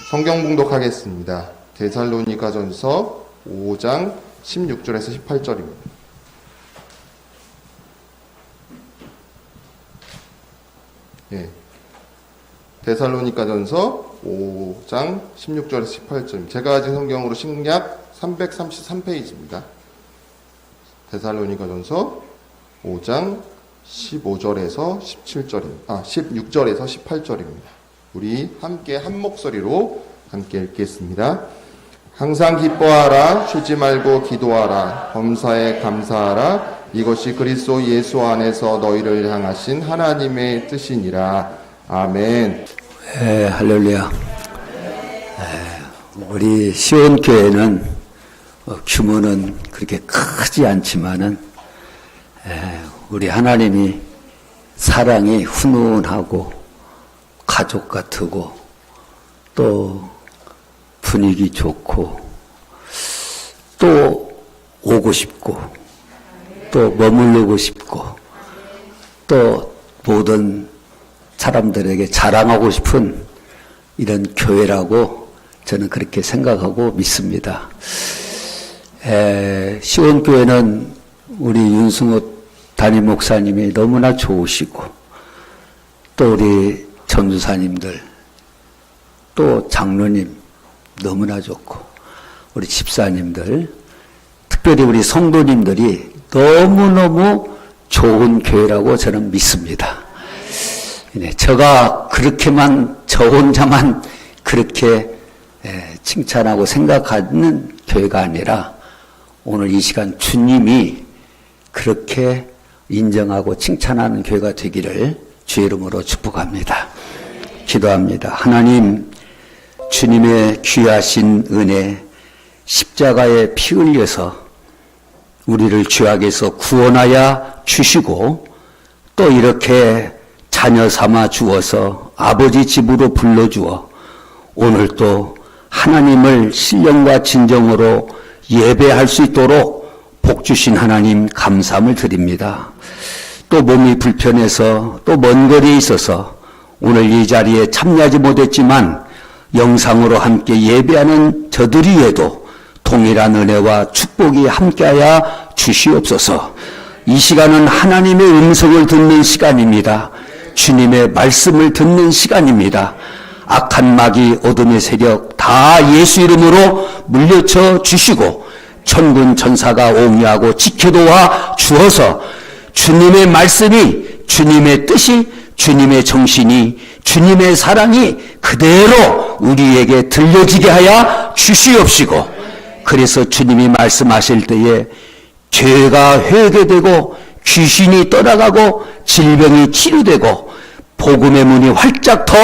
성경 봉독하겠습니다. 데살로니가전서 5장 16절에서 18절입니다. 데살로니가전서 5장 16절에서 18절. 제가 가진 성경으로 신약 333페이지입니다. 데살로니가전서 5장 15절에서 16절에서 18절입니다. 우리 함께 한 목소리로 함께 읽겠습니다. 항상 기뻐하라, 쉬지 말고 기도하라, 범사에 감사하라. 이것이 그리스도 예수 안에서 너희를 향하신 하나님의 뜻이니라. 아멘. 할렐루야. 우리 시온교회는 규모는 그렇게 크지 않지만은 우리 하나님이 사랑이 훈훈하고 가족 같고 또 분위기 좋고 또 오고 싶고 또 머무르고 싶고 또 모든 사람들에게 자랑하고 싶은 이런 교회라고 저는 그렇게 생각하고 믿습니다. 시온교회는 우리 윤승호 담임 목사님이 너무나 좋으시고 또 우리 전도사님들 또 장로님 너무나 좋고 우리 집사님들 특별히 우리 성도님들이 너무너무 좋은 교회라고 저는 믿습니다. 제가 그렇게만 저 혼자만 그렇게 칭찬하고 생각하는 교회가 아니라 오늘 이 시간 주님이 그렇게 인정하고 칭찬하는 교회가 되기를 주의 이름으로 축복합니다. 기도합니다. 하나님, 주님의 귀하신 은혜, 십자가에 피 흘려서 우리를 죄악에서 구원하여 주시고 또 이렇게 자녀 삼아 주어서 아버지 집으로 불러주어 오늘 또 하나님을 신령과 진정으로 예배할 수 있도록 복 주신 하나님 감사함을 드립니다. 또 몸이 불편해서 또 먼 거리에 있어서 오늘 이 자리에 참여하지 못했지만 영상으로 함께 예배하는 저들 위에도 동일한 은혜와 축복이 함께하여 주시옵소서. 이 시간은 하나님의 음성을 듣는 시간입니다. 주님의 말씀을 듣는 시간입니다. 악한 마귀 어둠의 세력 다 예수 이름으로 물려쳐 주시고 천군 천사가 옹이하고 지켜도와 주어서 주님의 말씀이, 주님의 뜻이, 주님의 정신이, 주님의 사랑이 그대로 우리에게 들려지게 하여 주시옵시고 그래서 주님이 말씀하실 때에 죄가 회개되고 귀신이 떠나가고 질병이 치료되고 복음의 문이 활짝 더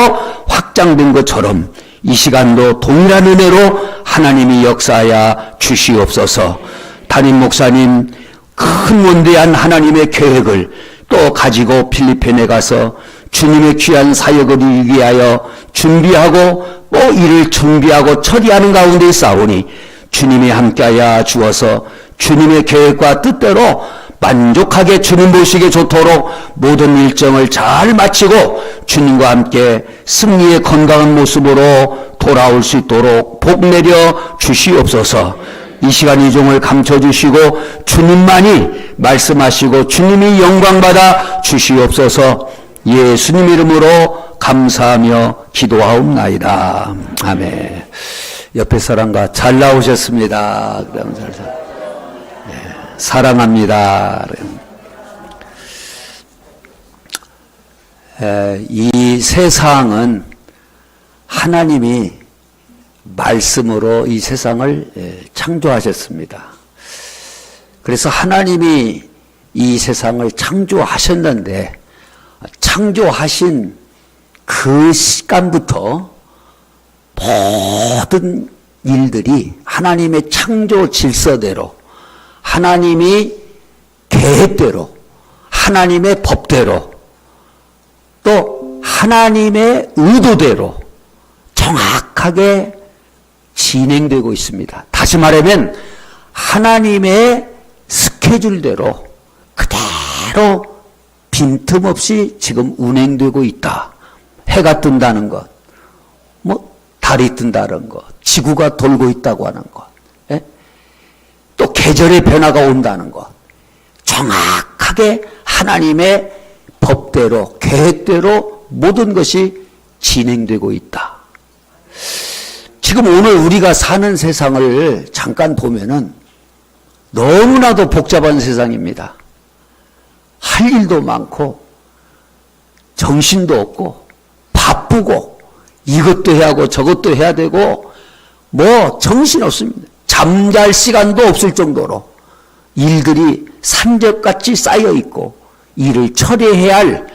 확장된 것처럼 이 시간도 동일한 은혜로 하나님이 역사하여 주시옵소서. 담임 목사님 큰 원대한 하나님의 계획을 또 가지고 필리핀에 가서 주님의 귀한 사역을 이루기 위하여 준비하고 또 이를 준비하고 처리하는 가운데 있사오니 주님이 함께하여 주어서 주님의 계획과 뜻대로 만족하게 주님 보시기에 좋도록 모든 일정을 잘 마치고 주님과 함께 승리의 건강한 모습으로 돌아올 수 있도록 복 내려 주시옵소서. 이 시간 이 종을 감춰주시고 주님만이 말씀하시고 주님이 영광받아 주시옵소서. 예수님 이름으로 감사하며 기도하옵나이다. 아멘. 옆에 사람과 잘 나오셨습니다. 사랑합니다. 이 세상은 하나님이 말씀으로 이 세상을 창조하셨습니다. 그래서 하나님이 이 세상을 창조하셨는데 창조하신 그 시간부터 모든 일들이 하나님의 창조 질서대로 하나님이 계획대로 하나님의 법대로 또 하나님의 의도대로 정확하게 진행되고 있습니다. 다시 말하면 하나님의 스케줄대로 그대로 빈틈없이 지금 운행되고 있다. 해가 뜬다는 것, 달이 뜬다는 것, 지구가 돌고 있다고 하는 것, 예? 또 계절의 변화가 온다는 것, 정확하게 하나님의 법대로, 계획대로 모든 것이 진행되고 있다. 지금 오늘 우리가 사는 세상을 잠깐 보면은 너무나도 복잡한 세상입니다. 할 일도 많고 정신도 없고 바쁘고 이것도 해야 하고 저것도 해야 되고 뭐 정신없습니다. 잠잘 시간도 없을 정도로 일들이 산적같이 쌓여 있고 일을 처리해야 할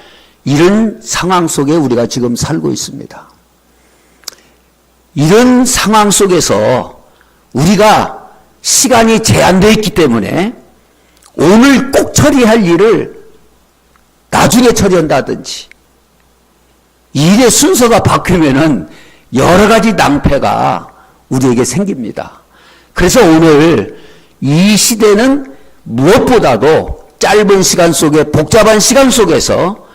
이런 상황 속에 우리가 지금 살고 있습니다. 이런 상황 속에서 우리가 시간이 제한되어 있기 때문에 오늘 꼭 처리할 일을 나중에 처리한다든지 일의 순서가 바뀌면은 여러 가지 낭패가 우리에게 생깁니다. 그래서 오늘 이 시대는 무엇보다도 짧은 시간 속에 복잡한 시간 속에서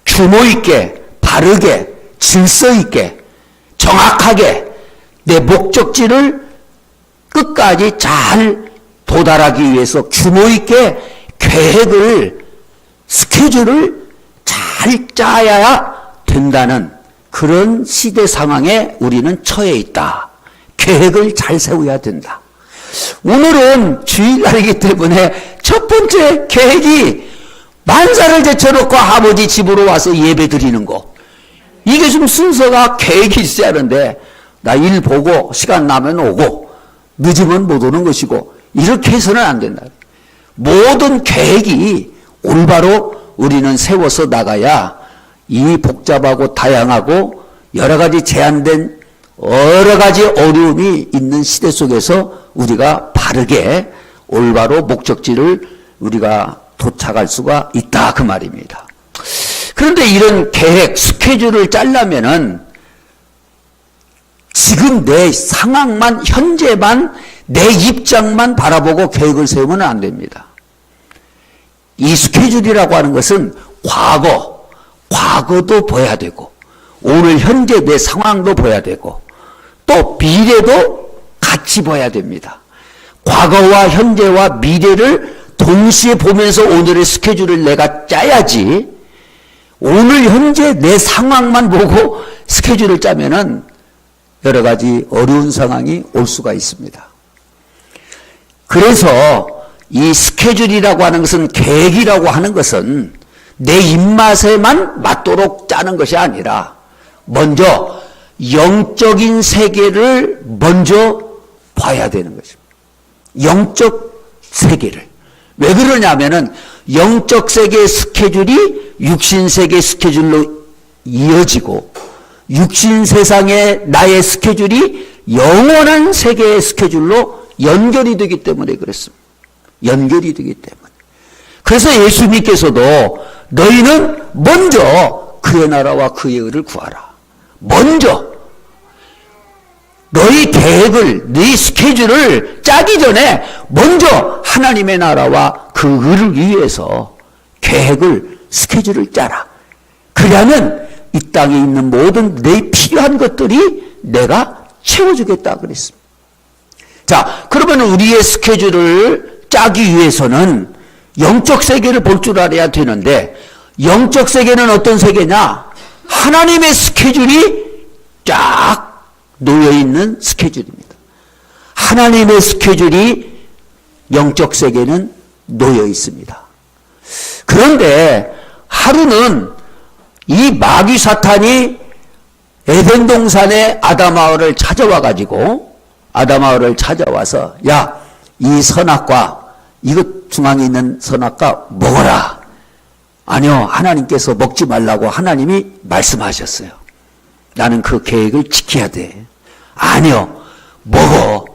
규모 있게 바르게 질서 있게 정확하게 내 목적지를 끝까지 잘 도달하기 위해서 규모 있게 계획을 스케줄을 잘 짜야 된다는 그런 시대 상황에 우리는 처해 있다. 계획을 잘 세워야 된다. 오늘은 주일날이기 때문에 첫 번째 계획이 만사를 제쳐놓고 아버지 집으로 와서 예배 드리는 거. 이게 좀 순서가 계획이 있어야 하는데 나 일 보고 시간 나면 오고 늦으면 못 오는 것이고 이렇게 해서는 안 된다. 모든 계획이 올바로 우리는 세워서 나가야 이 복잡하고 다양하고 여러 가지 제한된 여러 가지 어려움이 있는 시대 속에서 우리가 바르게 올바로 목적지를 우리가 도착할 수가 있다 그 말입니다. 그런데 이런 계획, 스케줄을 짜려면은 지금 내 상황만, 현재만, 내 입장만 바라보고 계획을 세우면 안 됩니다. 이 스케줄이라고 하는 것은 과거도 봐야 되고, 오늘 현재 내 상황도 봐야 되고, 또 미래도 같이 봐야 됩니다. 과거와 현재와 미래를 동시에 보면서 오늘의 스케줄을 내가 짜야지, 오늘 현재 내 상황만 보고 스케줄을 짜면은 여러 가지 어려운 상황이 올 수가 있습니다. 그래서 이 스케줄이라고 하는 것은 계획이라고 하는 것은 내 입맛에만 맞도록 짜는 것이 아니라 먼저 영적인 세계를 먼저 봐야 되는 것입니다. 영적 세계를. 왜 그러냐면은 영적 세계의 스케줄이 육신 세계의 스케줄로 이어지고 육신 세상의 나의 스케줄이 영원한 세계의 스케줄로 연결이 되기 때문에 그렇습니다. 연결이 되기 때문에. 그래서 예수님께서도 너희는 먼저 그의 나라와 그의 의를 구하라. 먼저 너희 계획을, 너희 스케줄을 짜기 전에 먼저 하나님의 나라와 그 의를 위해서 계획을, 스케줄을 짜라. 그러면 이 땅에 있는 모든 내 필요한 것들이 내가 채워주겠다 그랬습니다. 자, 그러면 우리의 스케줄을 짜기 위해서는 영적 세계를 볼 줄 알아야 되는데 영적 세계는 어떤 세계냐? 하나님의 스케줄이 쫙 놓여있는 스케줄입니다. 하나님의 스케줄이 영적 세계는 놓여 있습니다. 그런데 하루는 이 마귀 사탄이 에덴 동산의 아담하와를 찾아와가지고 아담하와를 찾아와서 야, 이 선악과 이것 중앙에 있는 선악과 먹어라. 아니요, 하나님께서 먹지 말라고 하나님이 말씀하셨어요. 나는 그 계획을 지켜야 돼. 아니요, 먹어.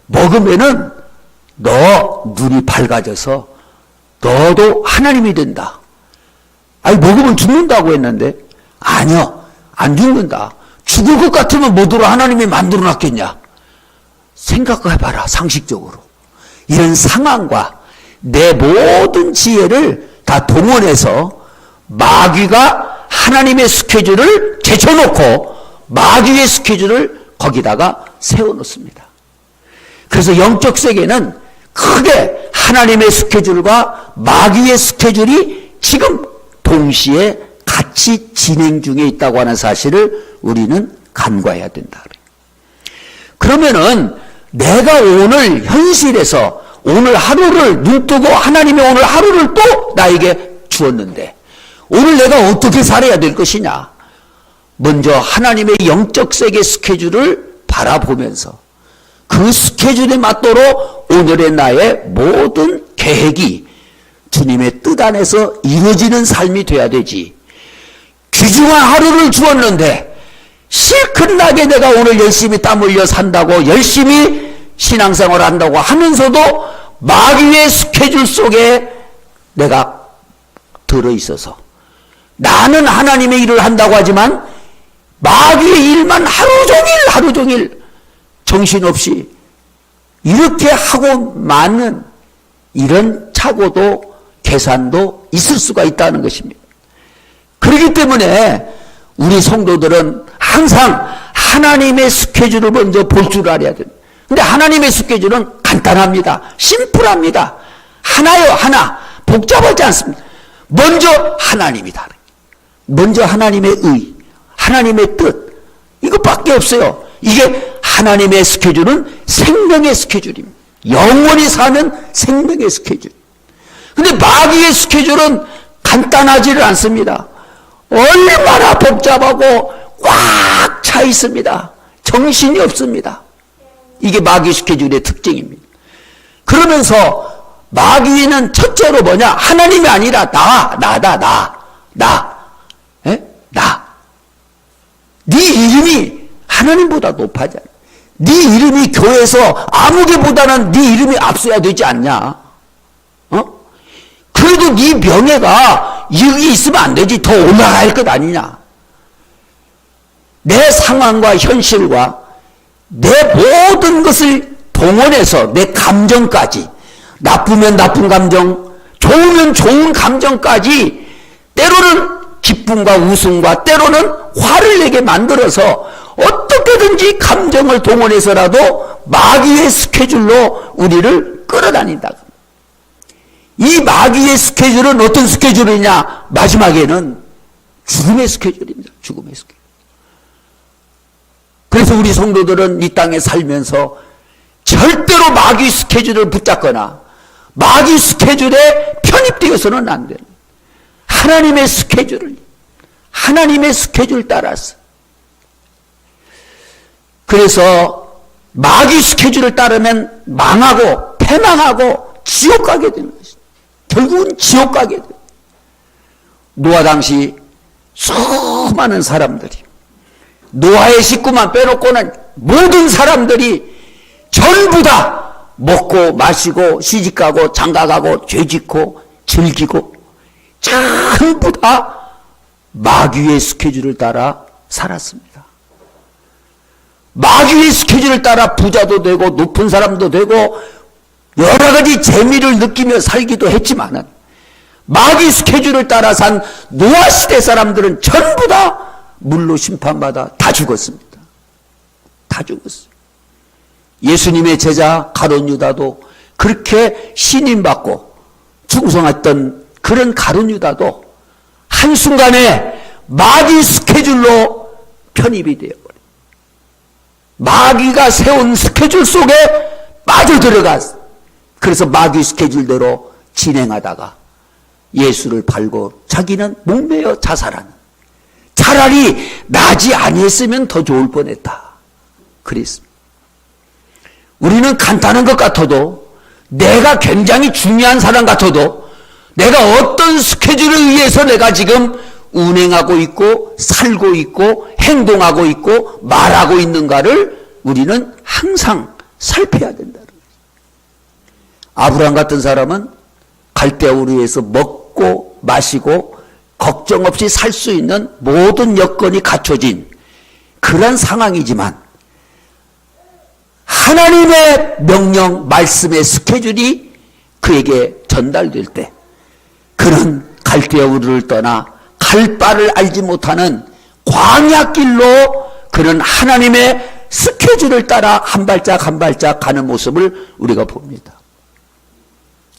먹으면은 너 눈이 밝아져서 너도 하나님이 된다. 아니, 먹으면 죽는다고 했는데 아니요, 안 죽는다. 죽을 것 같으면 뭐더러 하나님이 만들어 놨겠냐. 생각해봐라, 상식적으로. 이런 상황과 내 모든 지혜를 다 동원해서 마귀가 하나님의 스케줄을 제쳐놓고 마귀의 스케줄을 거기다가 세워놓습니다. 그래서 영적 세계는 크게 하나님의 스케줄과 마귀의 스케줄이 지금 동시에 같이 진행 중에 있다고 하는 사실을 우리는 간과해야 된다. 그러면은 내가 오늘 현실에서 오늘 하루를 눈뜨고 하나님의 오늘 하루를 또 나에게 주었는데 오늘 내가 어떻게 살아야 될 것이냐. 먼저 하나님의 영적 세계 스케줄을 바라보면서 그 스케줄에 맞도록 오늘의 나의 모든 계획이 주님의 뜻 안에서 이루어지는 삶이 돼야 되지. 귀중한 하루를 주었는데 실컷 나게 내가 오늘 열심히 땀 흘려 산다고 열심히 신앙생활을 한다고 하면서도 마귀의 스케줄 속에 내가 들어있어서 나는 하나님의 일을 한다고 하지만 마귀의 일만 하루 종일 정신없이 이렇게 하고 많은 이런 착오도 계산도 있을 수가 있다는 것입니다. 그렇기 때문에 우리 성도들은 항상 하나님의 스케줄을 먼저 볼 줄 알아야 됩니다. 근데 하나님의 스케줄은 간단합니다. 심플합니다. 하나요, 하나. 복잡하지 않습니다. 먼저 하나님이다. 먼저 하나님의 의, 하나님의 뜻. 이것밖에 없어요. 이게 하나님의 스케줄은 생명의 스케줄입니다. 영원히 사는 생명의 스케줄. 근데 마귀의 스케줄은 간단하지를 않습니다. 얼마나 복잡하고 꽉 차 있습니다. 정신이 없습니다. 이게 마귀 스케줄의 특징입니다. 그러면서 마귀는 첫째로 뭐냐? 하나님이 아니라 나. 네 이름이 하나님보다 높아져. 네 이름이 교회에서 아무개보다는 네 이름이 앞서야 되지 않냐? 그래도 네 명예가 여기 있으면 안 되지. 더 올라가야 할 것 아니냐? 내 상황과 현실과 내 모든 것을 동원해서 내 감정까지, 나쁘면 나쁜 감정, 좋으면 좋은 감정까지, 때로는 기쁨과 웃음과 때로는 화를 내게 만들어서 어떻게든지 감정을 동원해서라도 마귀의 스케줄로 우리를 끌어다닌다. 이 마귀의 스케줄은 어떤 스케줄이냐? 마지막에는 죽음의 스케줄입니다. 죽음의 스케줄. 그래서 우리 성도들은 이 땅에 살면서 절대로 마귀 스케줄을 붙잡거나 마귀 스케줄에 편입되어서는 안 돼요. 하나님의 스케줄 따라서. 그래서 마귀 스케줄을 따르면 망하고 패망하고 지옥 가게 되는 것입니다. 결국은 지옥 가게 돼요. 노아 당시 수많은 사람들이, 노아의 식구만 빼놓고는 모든 사람들이 전부 다 먹고 마시고 시집가고 장가가고 죄짓고 즐기고 전부 다 마귀의 스케줄을 따라 살았습니다. 마귀의 스케줄을 따라 부자도 되고 높은 사람도 되고 여러 가지 재미를 느끼며 살기도 했지만은 마귀 스케줄을 따라 산 노아 시대 사람들은 전부 다 물로 심판받아 다 죽었습니다. 다 죽었어요. 예수님의 제자 가룟 유다도 그렇게 신임받고 충성했던 그런 가룟 유다도 한순간에 마귀 스케줄로 편입이 되어버려요. 마귀가 세운 스케줄 속에 빠져들어갔어요. 그래서 마귀 스케줄대로 진행하다가 예수를 팔고 자기는 목매어 자살하는, 차라리 나지 아니했으면 더 좋을 뻔했다. 그랬습니다. 우리는 간단한 것 같아도, 내가 굉장히 중요한 사람 같아도, 내가 어떤 스케줄에 의해서 내가 지금 운행하고 있고 살고 있고 행동하고 있고 말하고 있는가를 우리는 항상 살펴야 된다는 거예요. 아브라함 같은 사람은 갈대우르에서 먹고 마시고 걱정 없이 살 수 있는 모든 여건이 갖춰진 그런 상황이지만 하나님의 명령, 말씀의 스케줄이 그에게 전달될 때 그는 갈대우르를 떠나 갈 바를 알지 못하는 광야길로 그는 하나님의 스케줄을 따라 한 발짝 한 발짝 가는 모습을 우리가 봅니다.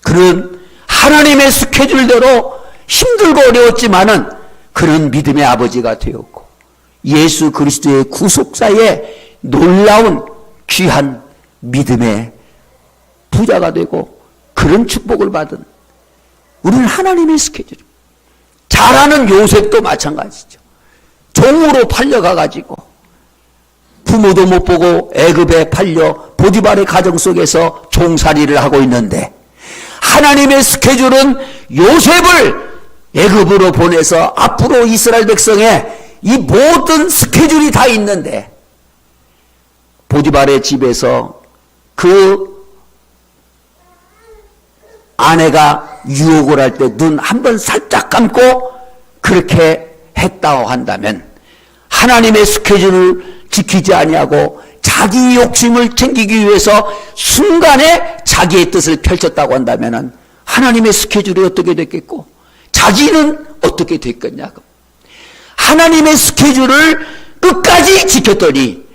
그런 하나님의 스케줄대로 힘들고 어려웠지만은 그는 믿음의 아버지가 되었고 예수 그리스도의 구속사에 놀라운 귀한 믿음의 부자가 되고 그런 축복을 받은 우리는 하나님의 스케줄. 잘하는 요셉도 마찬가지죠. 종으로 팔려가가지고 부모도 못 보고 애굽에 팔려 보디발의 가정 속에서 종살이를 하고 있는데 하나님의 스케줄은 요셉을 애굽으로 보내서 앞으로 이스라엘 백성의 이 모든 스케줄이 다 있는데 보디발의 집에서 그 아내가 유혹을 할 때 눈 한 번 살짝 감고 그렇게 했다고 한다면 하나님의 스케줄을 지키지 아니하고 자기 욕심을 챙기기 위해서 순간에 자기의 뜻을 펼쳤다고 한다면 하나님의 스케줄이 어떻게 됐겠고 자기는 어떻게 됐겠냐고. 하나님의 스케줄을 끝까지 지켰더니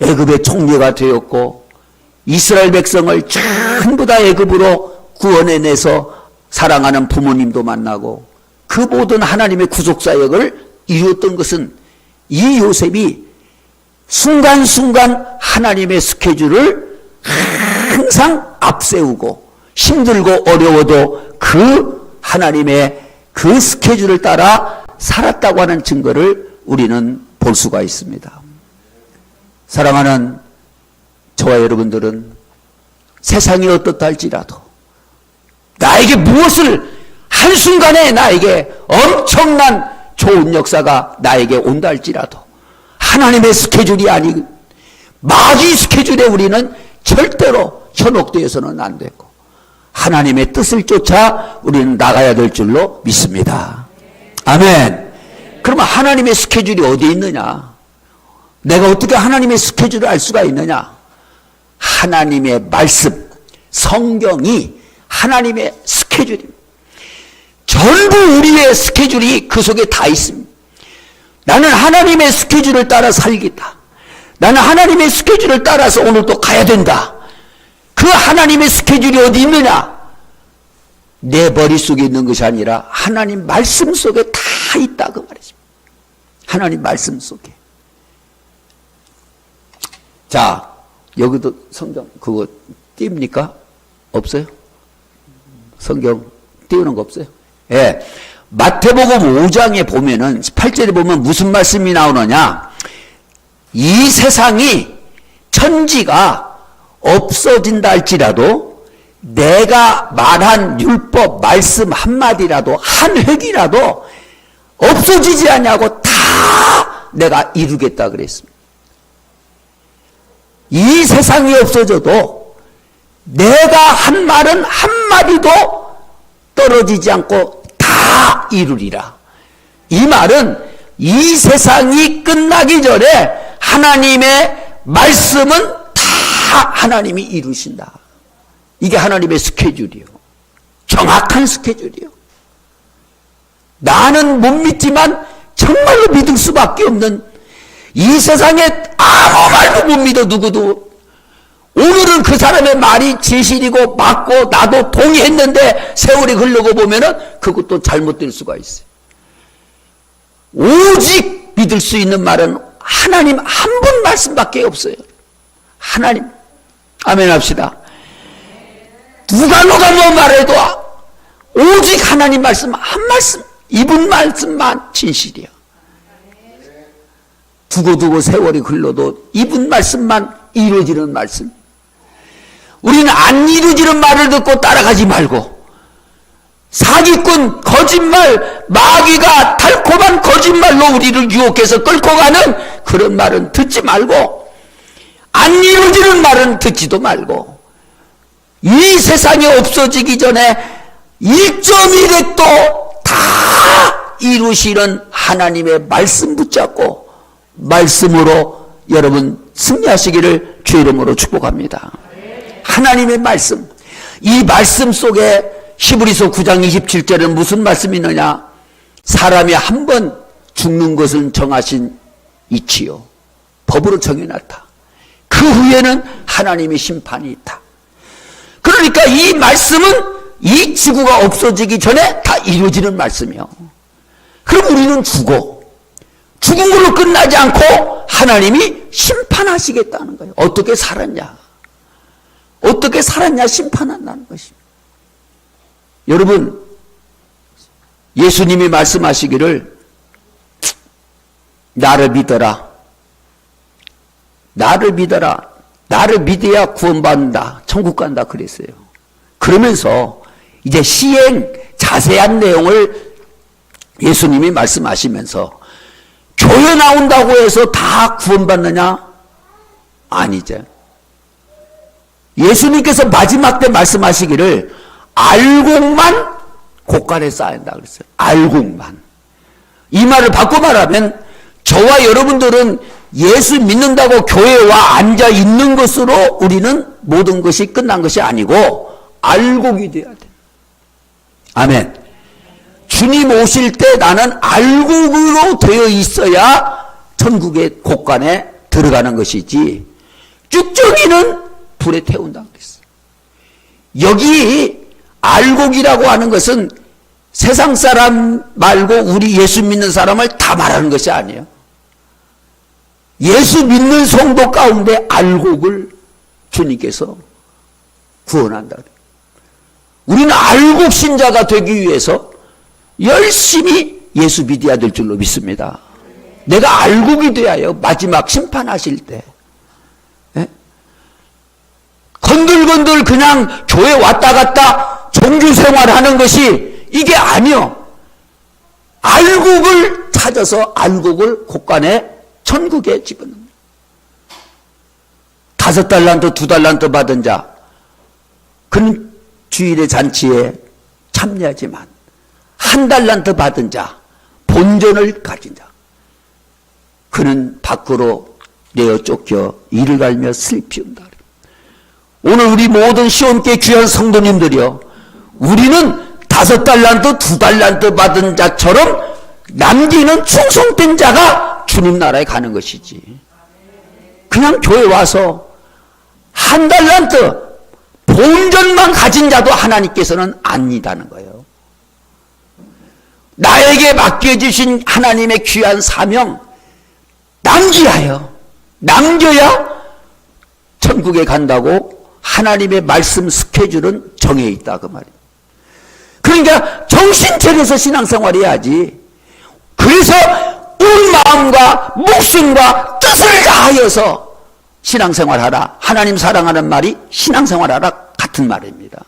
애굽의 총리가 되었고 이스라엘 백성을 전부 다 애굽으로 구원해내서 사랑하는 부모님도 만나고 그 모든 하나님의 구속사역을 이루었던 것은 이 요셉이 순간순간 하나님의 스케줄을 항상 앞세우고 힘들고 어려워도 그 하나님의 그 스케줄을 따라 살았다고 하는 증거를 우리는 볼 수가 있습니다. 사랑하는 저와 여러분들은 세상이 어떻다 할지라도 나에게 무엇을 한순간에 나에게 엄청난 좋은 역사가 나에게 온다 할지라도 하나님의 스케줄이 아닌 마귀 스케줄에 우리는 절대로 현혹되어서는 안 되고 하나님의 뜻을 쫓아 우리는 나가야 될 줄로 믿습니다. 아멘. 그러면 하나님의 스케줄이 어디에 있느냐? 내가 어떻게 하나님의 스케줄을 알 수가 있느냐? 하나님의 말씀, 성경이 하나님의 스케줄입니다. 전부 우리의 스케줄이 그 속에 다 있습니다. 나는 하나님의 스케줄을 따라 살겠다. 나는 하나님의 스케줄을 따라서 오늘 또 가야 된다. 그 하나님의 스케줄이 어디 있느냐? 내 머릿속에 있는 것이 아니라 하나님 말씀 속에 다 있다 그 말이죠. 하나님 말씀 속에. 자, 여기도 성경 그거 띄웁니까? 없어요? 성경 띄우는 거 없어요? 예. 마태복음 5장에 보면은 8절에 보면 무슨 말씀이 나오느냐? 이 세상이 천지가 없어진다 할지라도 내가 말한 율법 말씀 한마디라도 한 획이라도 없어지지 않냐고 다 내가 이루겠다 그랬습니다. 이 세상이 없어져도 내가 한 말은 한마디도 떨어지지 않고 다 이루리라. 이 말은 이 세상이 끝나기 전에 하나님의 말씀은 다 하나님이 이루신다. 이게 하나님의 스케줄이요. 정확한 스케줄이요. 나는 못 믿지만 정말로 믿을 수밖에 없는 이 세상에 아무 말도 못 믿어 누구도. 오늘은 그 사람의 말이 진실이고 맞고 나도 동의했는데 세월이 흐르고 보면은 그것도 잘못될 수가 있어요. 오직 믿을 수 있는 말은 하나님 한 분 말씀밖에 없어요. 하나님. 아멘 합시다. 누가 뭐 말해도 오직 하나님 말씀 한 말씀, 이분 말씀만 진실이야. 두고두고 세월이 흘러도 이분 말씀만 이루어지는 말씀. 우리는 안 이루어지는 말을 듣고 따라가지 말고 사기꾼, 거짓말, 마귀가 달콤한 거짓말로 우리를 유혹해서 끌고 가는 그런 말은 듣지 말고 안 이루어지는 말은 듣지도 말고 이 세상이 없어지기 전에 1.1획도 다 이루시는 하나님의 말씀 붙잡고 말씀으로 여러분 승리하시기를 주 이름으로 축복합니다. 하나님의 말씀, 이 말씀 속에 히브리서 9장 27절에는 무슨 말씀이 있느냐? 사람이 한 번 죽는 것을 정하신 이치요 법으로 정해놨다. 그 후에는 하나님의 심판이 있다. 그러니까 이 말씀은 이 지구가 없어지기 전에 다 이루어지는 말씀이요. 그럼 우리는 죽은 걸로 끝나지 않고 하나님이 심판하시겠다는 거예요. 어떻게 살았냐? 어떻게 살았냐? 심판한다는 것입니다. 여러분, 예수님이 말씀하시기를 나를 믿어라. 나를 믿어라. 나를 믿어야 구원받는다. 천국 간다. 그랬어요. 그러면서 이제 시행 자세한 내용을 예수님이 말씀하시면서 교회 나온다고 해서 다 구원받느냐? 아니죠. 예수님께서 마지막 때 말씀하시기를 알곡만 곳간에 쌓인다 그랬어요. 알곡만. 이 말을 바꿔 말하면 저와 여러분들은 예수 믿는다고 교회에 와 앉아 있는 것으로 우리는 모든 것이 끝난 것이 아니고 알곡이 되어야 돼. 아멘. 주님 오실 때 나는 알곡으로 되어 있어야 천국의 곳간에 들어가는 것이지 쭉정이는 불에 태운다 그랬어요. 여기 알곡이라고 하는 것은 세상 사람 말고 우리 예수 믿는 사람을 다 말하는 것이 아니에요. 예수 믿는 성도 가운데 알곡을 주님께서 구원한다. 우리는 알곡 신자가 되기 위해서 열심히 예수 믿어야 될 줄로 믿습니다. 내가 알곡이 되어야 마지막 심판하실 때 건들건들 그냥 교회 왔다 갔다 종교생활하는 것이 이게 아니요. 알곡을 찾아서 알곡을 곳간에 천국에 집어넣는 5달란트 2달란트 받은 자 그는 주일의 잔치에 참여하지만 1달란트 받은 자 본전을 가진 자 그는 밖으로 내어 쫓겨 이를 갈며 슬피운다. 오늘 우리 모든 시온교회 귀한 성도님들이요, 우리는 5달란트 2달란트 받은 자처럼 남기는 충성된 자가 주님 나라에 가는 것이지, 그냥 교회 와서 1달란트 본전만 가진 자도 하나님께서는 아니다는 거예요. 나에게 맡겨주신 하나님의 귀한 사명 남겨야 천국에 간다고 하나님의 말씀 스케줄은 정해 있다 그 말이에요. 그러니까 정신 차려서 신앙생활 해야지. 그래서 온 마음과 목숨과 뜻을 다하여서 신앙생활하라. 하나님 사랑하는 말이 신앙생활하라 같은 말입니다.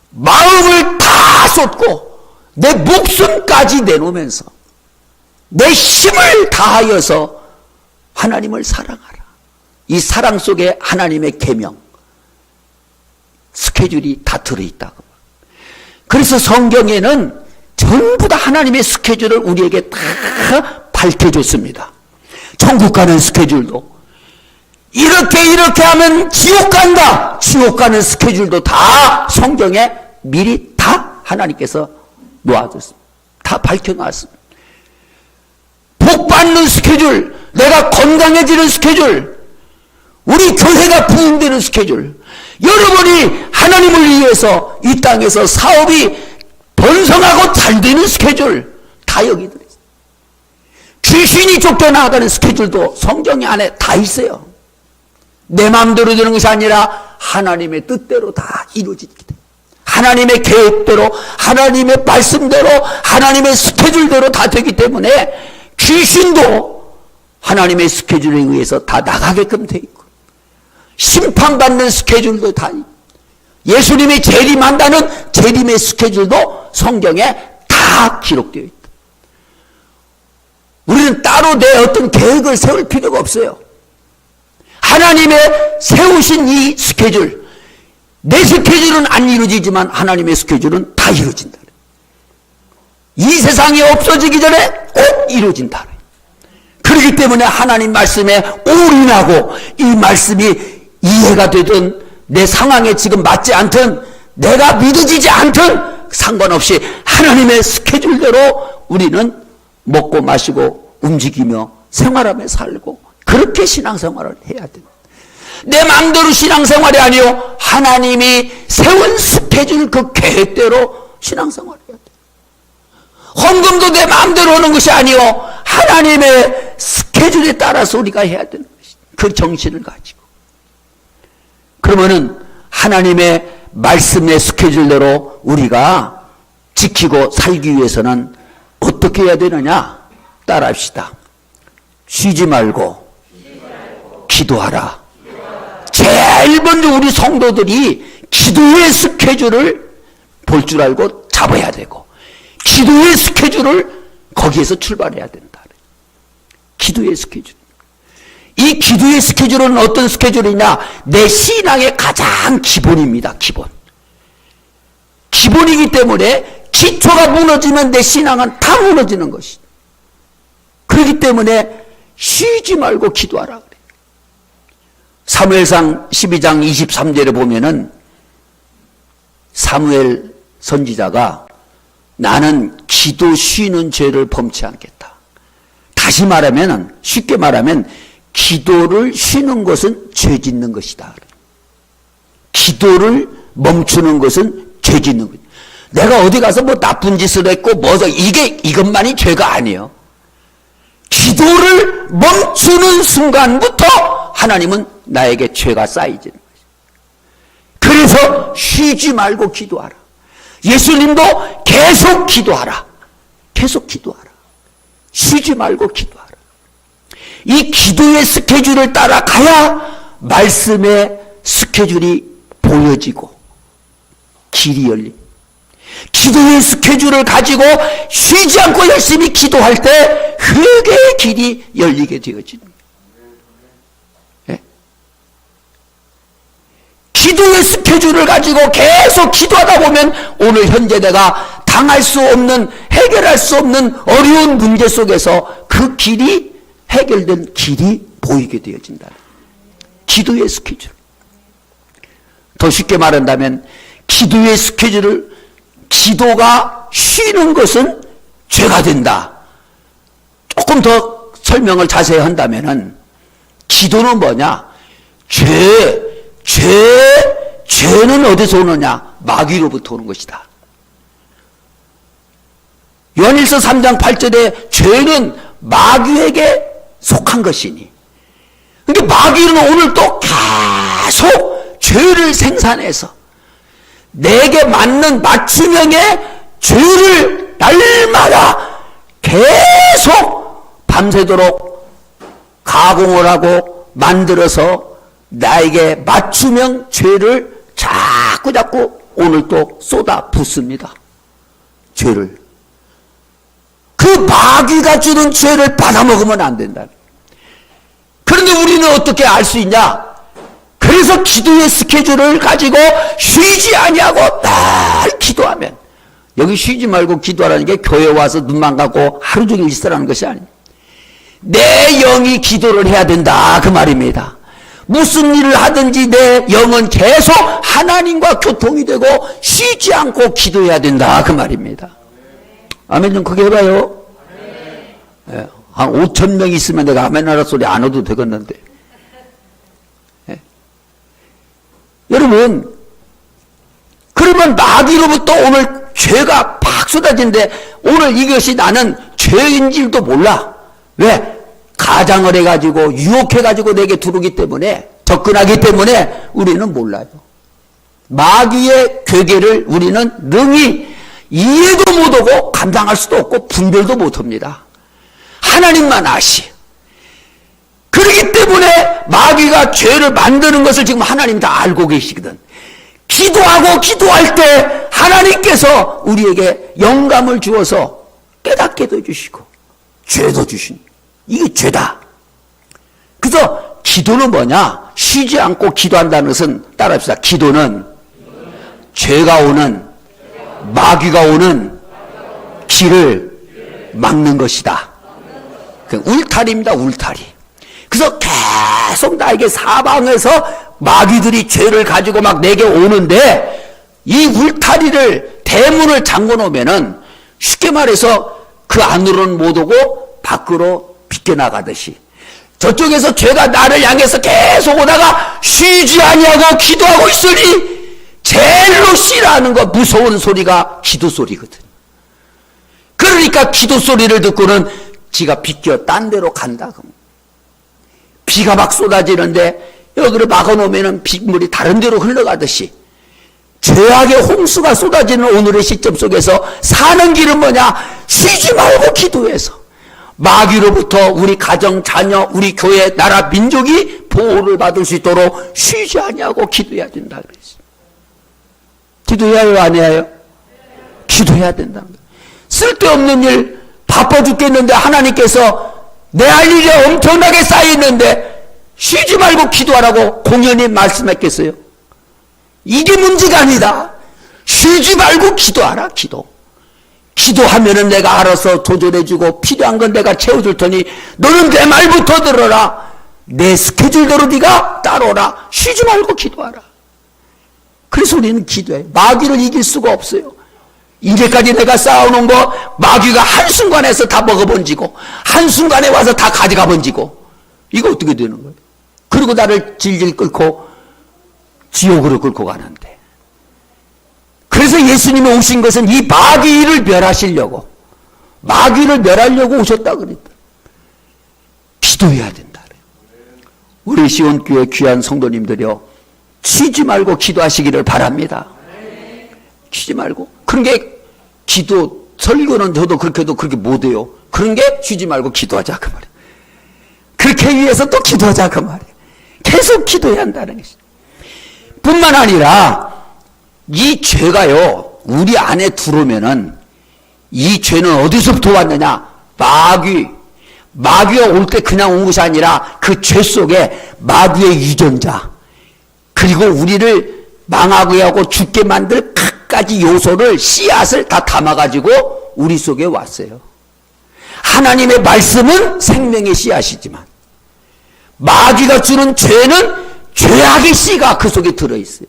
마음을 다 쏟고 내 목숨까지 내놓으면서 내 힘을 다하여서 하나님을 사랑하라. 이 사랑 속에 하나님의 계명 스케줄이 다 들어있다고. 그래서 성경에는 전부 다 하나님의 스케줄을 우리에게 다 밝혀줬습니다. 천국 가는 스케줄도 이렇게 하면 지옥 간다. 지옥 가는 스케줄도 다 성경에 미리 다 하나님께서 놓아줬습니다. 다 밝혀놨습니다. 복 받는 스케줄, 내가 건강해지는 스케줄, 우리 교회가 부흥되는 스케줄, 여러분이 하나님을 위해서 이 땅에서 사업이 번성하고 잘 되는 스케줄 다 여기 들어있어요. 귀신이 쫓겨나가는 스케줄도 성경 안에 다 있어요. 내 마음대로 되는 것이 아니라 하나님의 뜻대로 다 이루어지게 돼요. 하나님의 계획대로, 하나님의 말씀대로, 하나님의 스케줄대로 다 되기 때문에 귀신도 하나님의 스케줄에 의해서 다 나가게끔 돼 있고, 심판받는 스케줄도 다 있고, 예수님이 재림한다는 재림의 스케줄도 성경에 다 기록되어 있다. 우리는 따로 내 어떤 계획을 세울 필요가 없어요. 하나님의 세우신 이 스케줄, 내 스케줄은 안 이루어지지만 하나님의 스케줄은 다 이루어진다. 이 세상이 없어지기 전에 꼭 이루어진다. 그렇기 때문에 하나님 말씀에 올인하고 이 말씀이 이해가 되든 내 상황에 지금 맞지 않든 내가 믿어지지 않든 상관없이 하나님의 스케줄대로 우리는 먹고 마시고 움직이며 생활하며 살고 그렇게 신앙생활을 해야 됩니다. 내 마음대로 신앙생활이 아니요. 하나님이 세운 스케줄 그 계획대로 신앙생활을 해야 돼. 헌금도 내 마음대로 하는 것이 아니요. 하나님의 스케줄에 따라서 우리가 해야 되는 것이. 그 정신을 가지고. 그러면은 하나님의 말씀의 스케줄대로 우리가 지키고 살기 위해서는 어떻게 해야 되느냐? 따라합시다. 쉬지 말고 기도하라. 제일 먼저 우리 성도들이 기도의 스케줄을 볼 줄 알고 잡아야 되고 기도의 스케줄을 거기에서 출발해야 된다. 기도의 스케줄. 이 기도의 스케줄은 어떤 스케줄이냐? 내 신앙의 가장 기본입니다. 기본이기 때문에 기초가 무너지면 내 신앙은 다 무너지는 것이. 그렇기 때문에 쉬지 말고 기도하라 그래. 사무엘상 12장 23절에 보면은 사무엘 선지자가 나는 기도 쉬는 죄를 범치 않겠다. 다시 말하면 쉽게 말하면 기도를 쉬는 것은 죄 짓는 것이다. 기도를 멈추는 것은 죄 짓는 것. 내가 어디 가서 뭐 나쁜 짓을 했고 이것만이 죄가 아니에요. 기도를 멈추는 순간부터 하나님은 나에게 죄가 쌓이지는 것이에요. 그래서 쉬지 말고 기도하라. 예수님도 계속 기도하라. 계속 기도하라. 쉬지 말고 기도하라. 이 기도의 스케줄을 따라가야 말씀의 스케줄이 보여지고 길이 열립니다. 기도의 스케줄을 가지고 쉬지 않고 열심히 기도할 때 회개의 길이 열리게 되어집니다. 네? 기도의 스케줄을 가지고 계속 기도하다 보면 오늘 현재 내가 당할 수 없는, 해결할 수 없는 어려운 문제 속에서 그 길이, 해결된 길이 보이게 되어진다. 기도의 스케줄. 더 쉽게 말한다면 기도의 스케줄을, 기도가 쉬는 것은 죄가 된다. 조금 더 설명을 자세히 한다면은 기도는 뭐냐? 죄는 어디서 오느냐? 마귀로부터 오는 것이다. 요한일서 3장 8절에 죄는 마귀에게 속한 것이니. 그러니까 마귀는 오늘 또 계속 죄를 생산해서 내게 맞는 맞춤형의 죄를 날마다 계속 밤새도록 가공을 하고 만들어서 나에게 맞춤형 죄를 자꾸 오늘 또 쏟아 붓습니다. 죄를. 그 마귀가 주는 죄를 받아먹으면 안 된다. 그런데 우리는 어떻게 알 수 있냐? 그래서 기도의 스케줄을 가지고 쉬지 아니하고 날 기도하면, 여기 쉬지 말고 기도하라는 게 교회 와서 눈만 감고 하루 종일 있으라는 것이 아닙니다. 내 영이 기도를 해야 된다 그 말입니다. 무슨 일을 하든지 내 영은 계속 하나님과 교통이 되고 쉬지 않고 기도해야 된다 그 말입니다. 아멘 좀 크게 해봐요. 네. 한 5,000명 있으면 내가 아멘 하라 소리 안 해도 되겠는데. 네. 여러분, 그러면 마귀로부터 오늘 죄가 팍 쏟아지는데 오늘 이것이 나는 죄인 줄도 몰라. 왜? 가장을 해가지고 유혹해가지고 내게 들어오기 때문에, 접근하기 때문에 우리는 몰라요. 마귀의 괴계를 우리는 능히 이해도 못하고 감당할 수도 없고 분별도 못합니다. 하나님만 아시. 그렇기 때문에 마귀가 죄를 만드는 것을 지금 하나님 다 알고 계시거든. 기도하고 기도할 때 하나님께서 우리에게 영감을 주어서 깨닫게도 해주시고 죄도 주신, 이게 죄다. 그래서 기도는 뭐냐? 쉬지 않고 기도한다는 것은, 따라합시다. 기도는 죄가 오는, 마귀가 오는 길을 막는 것이다. 울타리입니다. 울타리. 그래서 계속 나에게 사방에서 마귀들이 죄를 가지고 막 내게 오는데, 이 울타리를, 대문을 잠궈 놓으면은 쉽게 말해서 그 안으로는 못 오고 밖으로 비껴나가듯이 저쪽에서 죄가 나를 향해서 계속 오다가 쉬지 아니하고 기도하고 있으니 제일로 싫어하는 거 무서운 소리가 기도 소리거든. 그러니까 기도 소리를 듣고는 지가 비껴 딴 데로 간다. 비가 막 쏟아지는데 여기를 막아놓으면 빗물이 다른 데로 흘러가듯이 죄악의 홍수가 쏟아지는 오늘의 시점 속에서 사는 길은 뭐냐? 쉬지 말고 기도해서 마귀로부터 우리 가정, 자녀, 우리 교회, 나라, 민족이 보호를 받을 수 있도록 쉬지 아니하고 기도해야 된다 그랬어요. 기도해야 해요, 안 해요? 기도해야 된다. 쓸데없는 일, 바빠 죽겠는데 하나님께서 내 할 일이 엄청나게 쌓여있는데 쉬지 말고 기도하라고 공연히 말씀했겠어요? 이게 문제가 아니다. 쉬지 말고 기도하라. 기도하면은 내가 알아서 조절해주고 필요한 건 내가 채워줄 테니 너는 내 말부터 들어라. 내 스케줄대로 네가 따라오라. 쉬지 말고 기도하라. 그래서 우리는 기도해. 마귀를 이길 수가 없어요. 이제까지 내가 쌓아놓은 거 마귀가 한순간에서 다 먹어번지고 한순간에 와서 다 가져가 번지고 이거 어떻게 되는 거예요? 그리고 나를 질질 끌고 지옥으로 끌고 가는데. 그래서 예수님이 오신 것은 이 마귀를 멸하시려고, 마귀를 멸하려고 오셨다 그랬다. 기도해야 된다. 우리 시온교회 귀한 성도님들이요, 쉬지 말고 기도하시기를 바랍니다. 쉬지 말고. 그런 게 기도, 설교는 저도 그렇게도 그렇게 못해요. 그런 게 쉬지 말고 기도하자 그 말이에요. 그렇게 위해서 또 기도하자 그 말이에요. 계속 기도해야 한다는 것이죠. 뿐만 아니라 이 죄가요, 우리 안에 들어오면은 이 죄는 어디서부터 왔느냐? 마귀가 올 때 그냥 온 것이 아니라 그 죄 속에 마귀의 유전자, 그리고 우리를 망하게 하고 죽게 만들 갖가지 요소를, 씨앗을 다 담아가지고 우리 속에 왔어요. 하나님의 말씀은 생명의 씨앗이지만 마귀가 주는 죄는 죄악의 씨가 그 속에 들어있어요.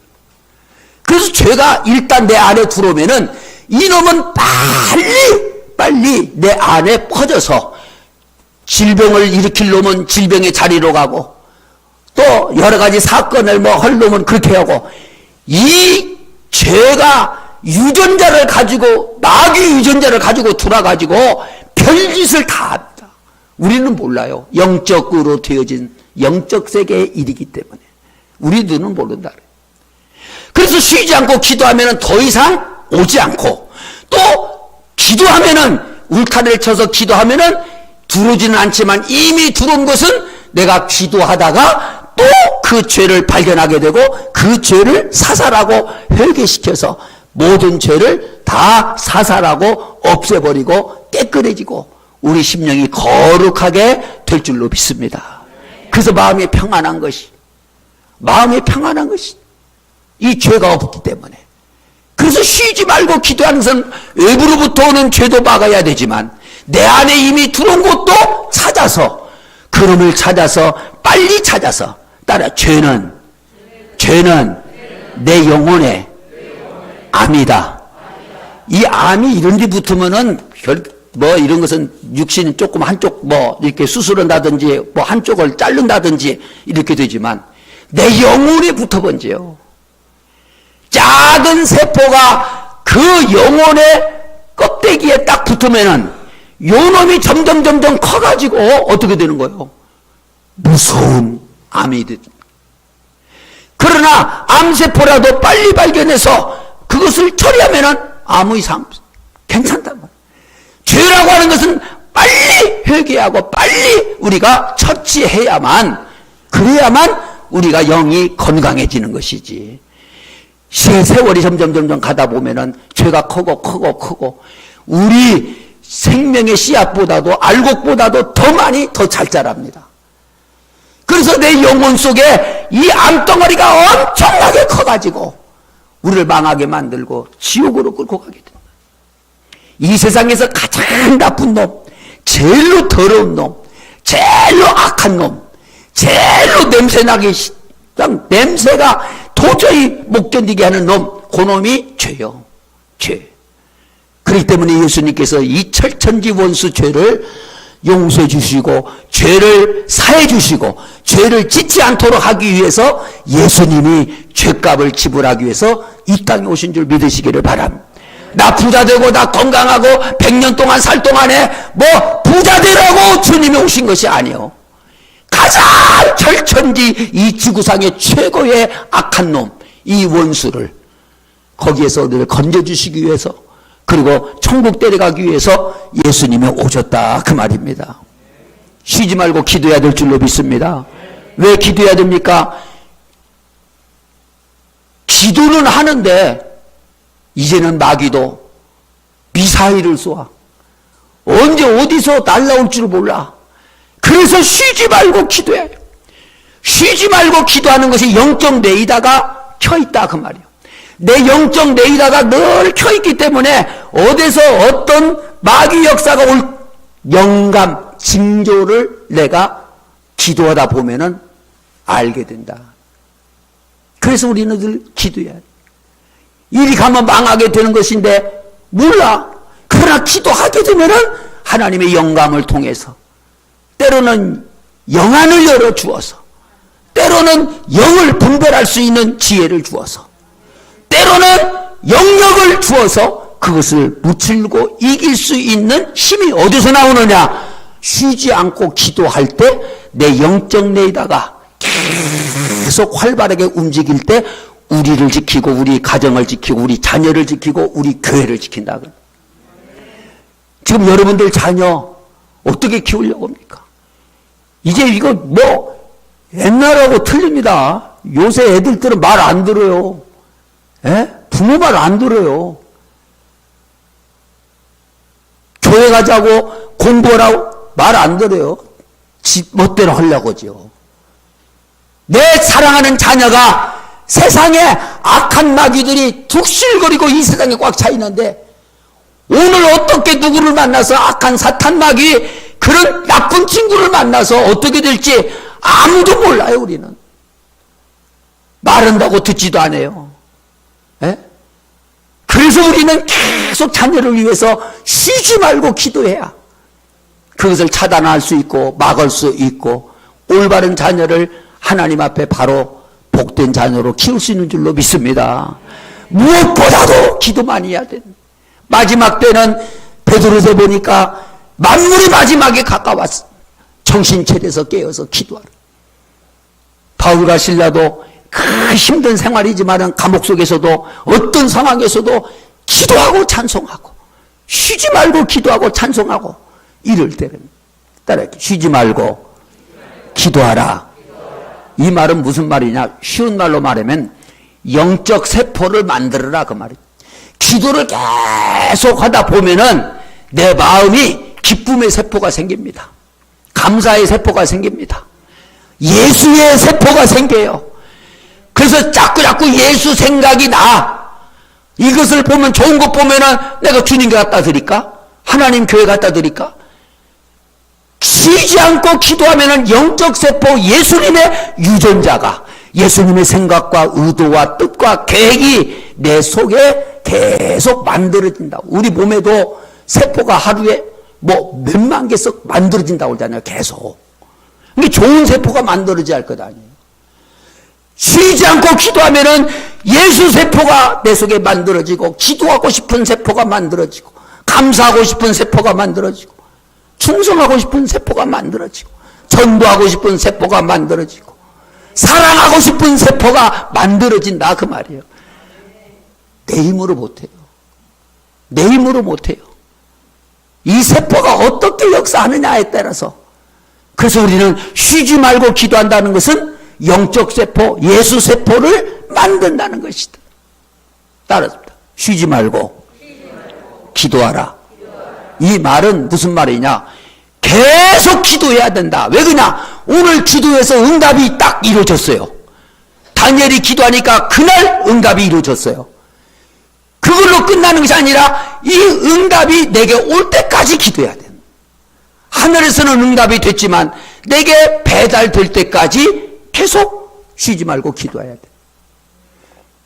그래서 죄가 일단 내 안에 들어오면은 이놈은 빨리 내 안에 퍼져서 질병을 일으킬 놈은 질병의 자리로 가고 또 여러 가지 사건을 할 놈은 그렇게 하고, 이 죄가 유전자를 가지고, 마귀 유전자를 가지고 돌아가지고 별짓을 다 합니다. 우리는 몰라요. 영적으로 되어진 영적 세계의 일이기 때문에 우리들은 모른다. 그래서 쉬지 않고 기도하면 더 이상 오지 않고, 또 기도하면은 울타리를 쳐서 기도하면은 들어오지는 않지만 이미 들어온 것은 내가 기도하다가 또 그 죄를 발견하게 되고 그 죄를 사살하고 회개시켜서 모든 죄를 다 사살하고 없애버리고 깨끗해지고 우리 심령이 거룩하게 될 줄로 믿습니다. 그래서 마음이 평안한 것이 이 죄가 없기 때문에. 그래서 쉬지 말고 기도하는 것은 외부로부터 오는 죄도 막아야 되지만 내 안에 이미 들어온 것도 찾아서, 그놈을 찾아서 빨리 찾아서 따라. 죄는 내 영혼의 암이다. 이 암이 이런 데 붙으면은 이런 것은 육신 조금 한쪽 이렇게 수술한다든지 한쪽을 자른다든지 이렇게 되지만 내 영혼에 붙어번지요. 작은 세포가 그 영혼의 껍데기에 딱 붙으면은 요 놈이 점점 커가지고 어떻게 되는 거예요? 무서운 암이 됩니다. 그러나 암세포라도 빨리 발견해서 그것을 처리하면은 아무 이상 괜찮단 말이에요. 죄라고 하는 것은 빨리 회개하고 빨리 우리가 처치해야만, 그래야만 우리가 영이 건강해지는 것이지. 세월이 점점 가다 보면은 죄가 크고 우리 생명의 씨앗보다도 알곡보다도 더 많이 더 잘 자랍니다. 그래서 내 영혼 속에 이 암덩어리가 엄청나게 커가지고 우리를 망하게 만들고 지옥으로 끌고 가게 된다. 이 세상에서 가장 나쁜 놈, 제일로 더러운 놈, 제일로 악한 놈, 제일로 냄새나게, 냄새가 도저히 못 견디게 하는 놈, 그 놈이 죄요. 죄. 그렇기 때문에 예수님께서 이 철천지 원수 죄를 용서해 주시고 죄를 사해 주시고 죄를 짓지 않도록 하기 위해서 예수님이 죄값을 지불하기 위해서 이 땅에 오신 줄 믿으시기를 바랍니다. 나 부자 되고 나 건강하고 100년 동안 살 동안에 뭐 부자 되라고 주님이 오신 것이 아니요, 가장 절천지 이 지구상의 최고의 악한 놈, 이 원수를 거기에서 늘 건져주시기 위해서, 그리고 천국 데려가기 위해서 예수님이 오셨다 그 말입니다. 쉬지 말고 기도해야 될 줄로 믿습니다. 왜 기도해야 됩니까? 기도는 하는데 이제는 마귀도 미사일을 쏘아 언제 어디서 날라올 줄 몰라. 그래서 쉬지 말고 기도해야 돼요. 쉬지 말고 기도하는 것이 영적 레이더가 켜있다 그 말이에요. 내 영적 레이더가 늘 켜있기 때문에 어디서 어떤 마귀 역사가 올 영감, 징조를 내가 기도하다 보면은 알게 된다. 그래서 우리는 늘 기도해야 돼. 이리 가면 망하게 되는 것인데 몰라. 그러나 기도하게 되면은 하나님의 영감을 통해서 때로는 영안을 열어주어서, 때로는 영을 분별할 수 있는 지혜를 주어서, 때로는 영역을 주어서 그것을 무찔고 이길 수 있는 힘이 어디서 나오느냐? 쉬지 않고 기도할 때 내 영적 레이더가 계속 활발하게 움직일 때 우리를 지키고 우리 가정을 지키고 우리 자녀를 지키고 우리 교회를 지킨다. 지금 여러분들 자녀 어떻게 키우려고 합니까? 이제 이거 뭐 옛날하고 틀립니다. 요새 애들들은 말 안 들어요. 에? 부모 말 안 들어요. 교회 가자고 공부하라고 말 안 들어요. 지 멋대로 하려고 하죠. 내 사랑하는 자녀가 세상에 악한 마귀들이 둑실거리고 이 세상에 꽉 차 있는데 오늘 어떻게 누구를 만나서 악한 사탄 마귀 그런 나쁜 친구를 만나서 어떻게 될지 아무도 몰라요. 우리는 말한다고 듣지도 않아요. 에? 그래서 우리는 계속 자녀를 위해서 쉬지 말고 기도해야 그것을 차단할 수 있고 막을 수 있고 올바른 자녀를 하나님 앞에 바로 복된 자녀로 키울 수 있는 줄로 믿습니다. 무엇보다도 기도 많이 해야 된다. 마지막 때는 베드로서 보니까 만물이 마지막에 가까웠어. 정신 차려서 깨어서 기도하라. 바울과 실라도 그 힘든 생활이지만 감옥 속에서도 어떤 상황에서도 기도하고 찬송하고 쉬지 말고 기도하고 찬송하고 이럴 때는 따라 쉬지 말고 기도하라. 이 말은 무슨 말이냐? 쉬운 말로 말하면 영적 세포를 만들어라 그 말이에요. 기도를 계속 하다 보면은 내 마음이 기쁨의 세포가 생깁니다. 감사의 세포가 생깁니다. 예수의 세포가 생겨요. 그래서 자꾸 예수 생각이 나. 이것을 보면 좋은 것 보면은 내가 주님께 갖다 드릴까? 하나님 교회 갖다 드릴까? 쉬지 않고 기도하면은 영적 세포 예수님의 유전자가 예수님의 생각과 의도와 뜻과 계획이 내 속에 계속 만들어진다. 우리 몸에도 세포가 하루에 뭐 몇만 개씩 만들어진다고 그러잖아요. 계속. 이게 좋은 세포가 만들어져야 할 것 아니에요. 쉬지 않고 기도하면은 예수 세포가 내 속에 만들어지고 기도하고 싶은 세포가 만들어지고 감사하고 싶은 세포가 만들어지고 충성하고 싶은 세포가 만들어지고 전도하고 싶은 세포가 만들어지고 사랑하고 싶은 세포가 만들어진다 그 말이에요. 내 힘으로 못해요. 내 힘으로 못해요. 이 세포가 어떻게 역사하느냐에 따라서. 그래서 우리는 쉬지 말고 기도한다는 것은 영적 세포, 예수 세포를 만든다는 것이다. 따라합니다. 쉬지 말고 기도하라. 이 말은 무슨 말이냐? 계속 기도해야 된다. 왜 그러냐? 오늘 기도해서 응답이 딱 이루어졌어요. 다니엘이 기도하니까 그날 응답이 이루어졌어요. 그걸로 끝나는 것이 아니라 이 응답이 내게 올 때까지 기도해야 돼. 하늘에서는 응답이 됐지만 내게 배달될 때까지 계속 쉬지 말고 기도해야 돼.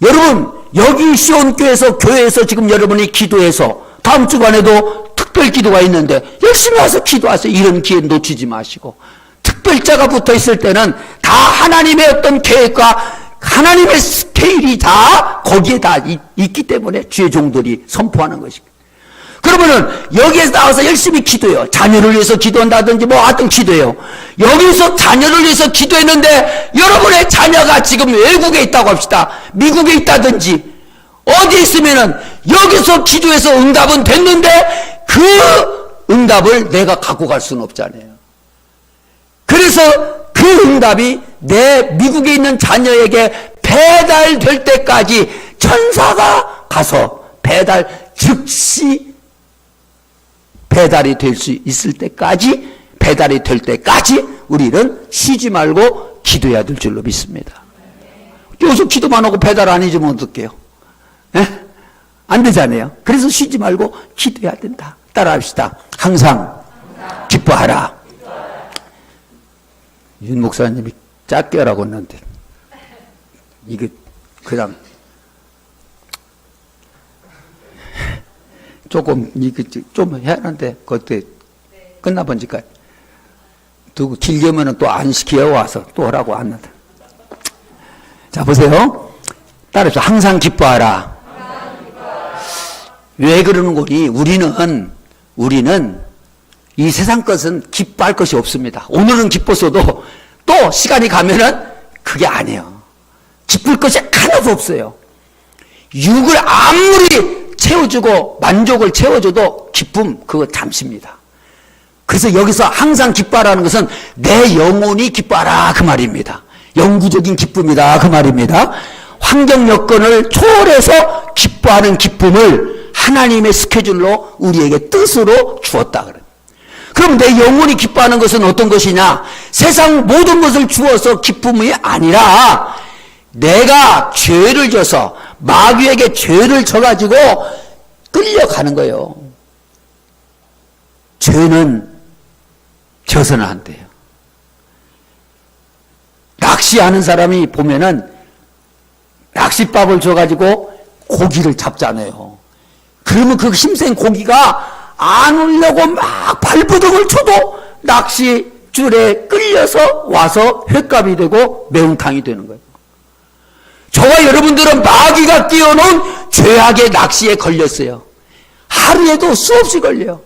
여러분 여기 시온교회에서 교회에서 지금 여러분이 기도해서 다음 주간에도 특별 기도가 있는데 열심히 와서 기도하세요. 이런 기회 놓치지 마시고. 특별자가 붙어 있을 때는 다 하나님의 어떤 계획과 하나님의 스케일이 다 거기에 다 있기 때문에 주의 종들이 선포하는 것입니다. 그러면은 여기에서 나와서 열심히 기도해요. 자녀를 위해서 기도한다든지 뭐 하여튼 기도해요. 여기서 자녀를 위해서 기도했는데 여러분의 자녀가 지금 외국에 있다고 합시다. 미국에 있다든지 어디 있으면은 여기서 기도해서 응답은 됐는데 그 응답을 내가 갖고 갈 수는 없잖아요. 그래서 그 응답이 내 미국에 있는 자녀에게 배달될 때까지 천사가 가서 즉시 배달이 될 수 있을 때까지, 배달이 될 때까지 우리는 쉬지 말고 기도해야 될 줄로 믿습니다. 여기서 기도만 하고 배달 안 해주면 어떡해요? 예? 안 되잖아요. 그래서 쉬지 말고 기도해야 된다. 따라합시다. 항상 기뻐하라. 윤 목사님이 짧게 하라고 했는데 이게 그냥 조금 이게 좀 해야 하는데 그때 끝나보니까 누구 길게 하면 또 안 시키어 와서 또 하라고 왔는데. 자 보세요. 따라서 항상 기뻐하라. 왜 그러는 거니? 우리는 이 세상 것은 기뻐할 것이 없습니다. 오늘은 기뻤어도 또 시간이 가면은 그게 아니에요. 기쁠 것이 하나도 없어요. 육을 아무리 채워주고 만족을 채워줘도 기쁨 그거 잠시입니다. 그래서 여기서 항상 기뻐하라는 것은 내 영혼이 기뻐하라 그 말입니다. 영구적인 기쁨이다 그 말입니다. 환경 여건을 초월해서 기뻐하는 기쁨을 하나님의 스케줄로 우리에게 뜻으로 주었다 그래요. 그럼 내 영혼이 기뻐하는 것은 어떤 것이냐? 세상 모든 것을 주어서 기쁨이 아니라 내가 죄를 져서 마귀에게 죄를 져가지고 끌려가는 거예요. 죄는 져서는 안 돼요. 낚시하는 사람이 보면은 낚싯밥을 줘가지고 고기를 잡잖아요. 그러면 그 힘센 고기가 안 오려고 막 발버둥을 쳐도 낚시줄에 끌려서 와서 횟감이 되고 매운탕이 되는 거예요. 저와 여러분들은 마귀가 띄워놓은 죄악의 낚시에 걸렸어요. 하루에도 수없이 걸려요.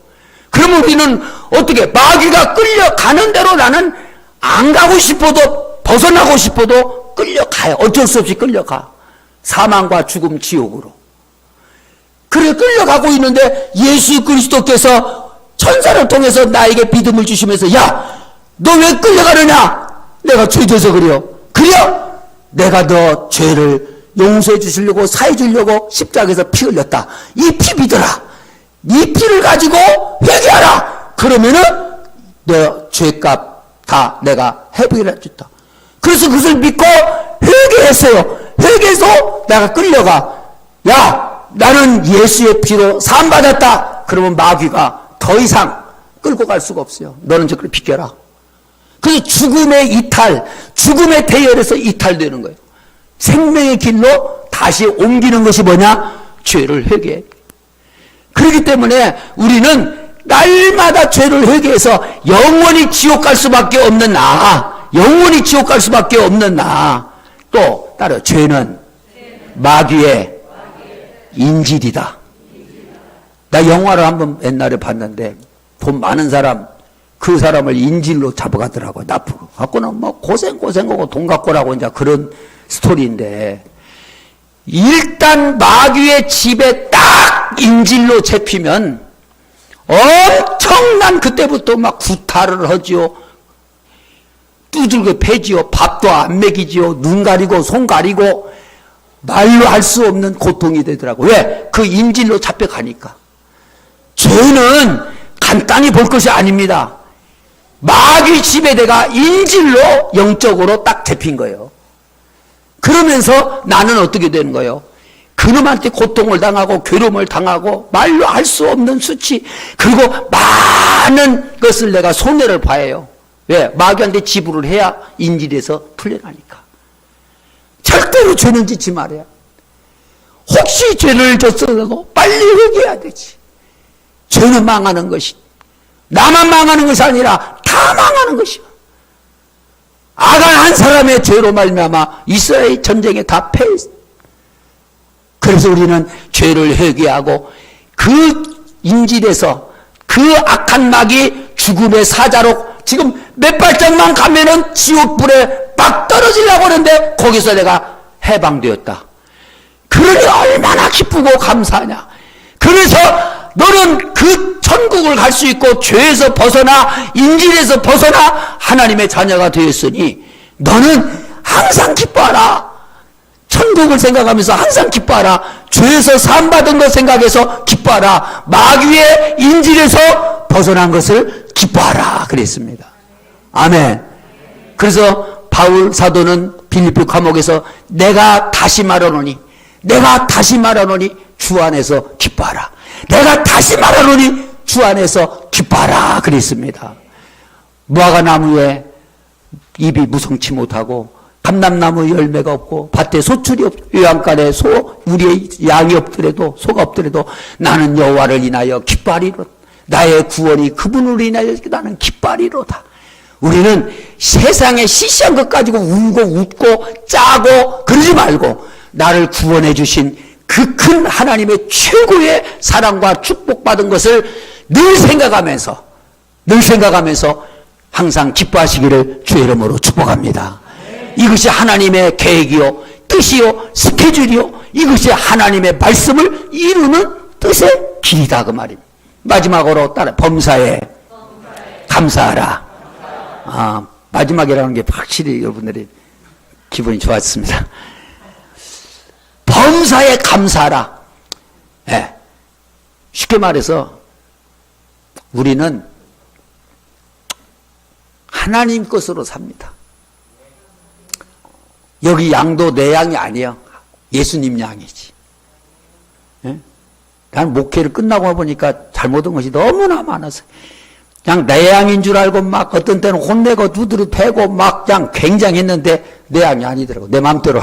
그러면 우리는 어떻게 마귀가 끌려가는 대로 나는 안 가고 싶어도 벗어나고 싶어도 끌려가요. 어쩔 수 없이 끌려가. 사망과 죽음 지옥으로. 그래 끌려가고 있는데 예수 그리스도께서 천사를 통해서 나에게 믿음을 주시면서 야, 너 왜 끌려가느냐? 내가 죄져서 그래요. 그래요? 내가 너 죄를 용서해 주시려고 사해 주려고 십자가에서 피 흘렸다. 이 피 믿어라. 이 피를 가지고 회개하라. 그러면은 너 죄값 다 내가 회복해 줬다. 그래서 그것을 믿고 회개했어요. 회개해서 내가 끌려가. 야, 나는 예수의 피로 사함받았다. 그러면 마귀가 더 이상 끌고 갈 수가 없어요. 너는 저걸 비켜라. 그래서 죽음의 이탈, 죽음의 대열에서 이탈되는 거예요. 생명의 길로 다시 옮기는 것이 뭐냐? 죄를 회개해. 그렇기 때문에 우리는 날마다 죄를 회개해서 영원히 지옥 갈 수밖에 없는 영원히 지옥 갈 수밖에 없는 또 따라 죄는 마귀의 인질이다. 나 영화를 한번 옛날에 봤는데 돈 많은 사람 그 사람을 인질로 잡아가더라고. 나쁘고 갖고는 뭐 고생하고 돈 갖고라고 이제 그런 스토리인데 일단 마귀의 집에 딱 인질로 잡히면 엄청난 그때부터 막 구타를 하지요. 두들겨 패지요. 밥도 안 먹이지요. 눈 가리고 손 가리고 말로 할 수 없는 고통이 되더라고. 왜? 그 인질로 잡혀가니까. 죄는 간단히 볼 것이 아닙니다. 마귀 집에 내가 인질로 영적으로 딱 잡힌 거예요. 그러면서 나는 어떻게 되는 거예요? 그놈한테 고통을 당하고 괴로움을 당하고 말로 할 수 없는 수치 그리고 많은 것을 내가 손해를 봐요. 왜? 마귀한테 지불을 해야 인질에서 풀려나니까. 절대로 죄는 짓지 말아야. 혹시 죄를 졌어도 빨리 회개해야 되지. 죄는 망하는 것이, 나만 망하는 것이 아니라 다 망하는 것이요. 아간 한 사람의 죄로 말미암아 이스라엘 전쟁에 다 패했어. 그래서 우리는 죄를 회개하고 그 인질에서 그 악한 마귀 죽음의 사자로 지금 몇 발짝만 가면은 지옥불에 막 떨어지려고 하는데 거기서 내가 해방되었다. 그러니 얼마나 기쁘고 감사하냐. 그래서 너는 그 천국을 갈 수 있고 죄에서 벗어나 인질에서 벗어나 하나님의 자녀가 되었으니 너는 항상 기뻐하라. 천국을 생각하면서 항상 기뻐하라. 죄에서 사함받은 것 생각해서 기뻐하라. 마귀의 인질에서 벗어난 것을 기뻐하라 그랬습니다. 아멘. 그래서 바울 사도는 빌립보 감옥에서 내가 다시 말하노니 주 안에서 기뻐하라. 내가 다시 말하노니 주 안에서 기뻐하라 그랬습니다. 무화과나무에 잎이 무성치 못하고 감람나무 열매가 없고 밭에 소출이 없고 요양간에 우리의 양이 없더라도 소가 없더라도 나는 여호와를 인하여 기뻐하리로다. 나의 구원이 그분을 인하여 나는 기뻐하리로다. 우리는 세상에 시시한 것 가지고 울고 웃고 짜고 그러지 말고 나를 구원해 주신 그 큰 하나님의 최고의 사랑과 축복받은 것을 늘 생각하면서 항상 기뻐하시기를 주의 이름으로 축복합니다. 이것이 하나님의 계획이요 뜻이요 스케줄이요 이것이 하나님의 말씀을 이루는 뜻의 길이다 그 말입니다. 마지막으로 따라 범사에 감사하라. 마지막이라는 게 확실히 여러분들이 기분이 좋았습니다. 범사에 감사하라. 네. 쉽게 말해서 우리는 하나님 것으로 삽니다. 여기 양도 내 양이 아니에요. 예수님 양이지. 네? 난 목회를 끝나고 보니까 잘못한 것이 너무나 많아서 그냥 내 양인 줄 알고 막 어떤 때는 혼내고 두드려 패고 막 그냥 굉장했는데 내 양이 아니더라고. 내 마음대로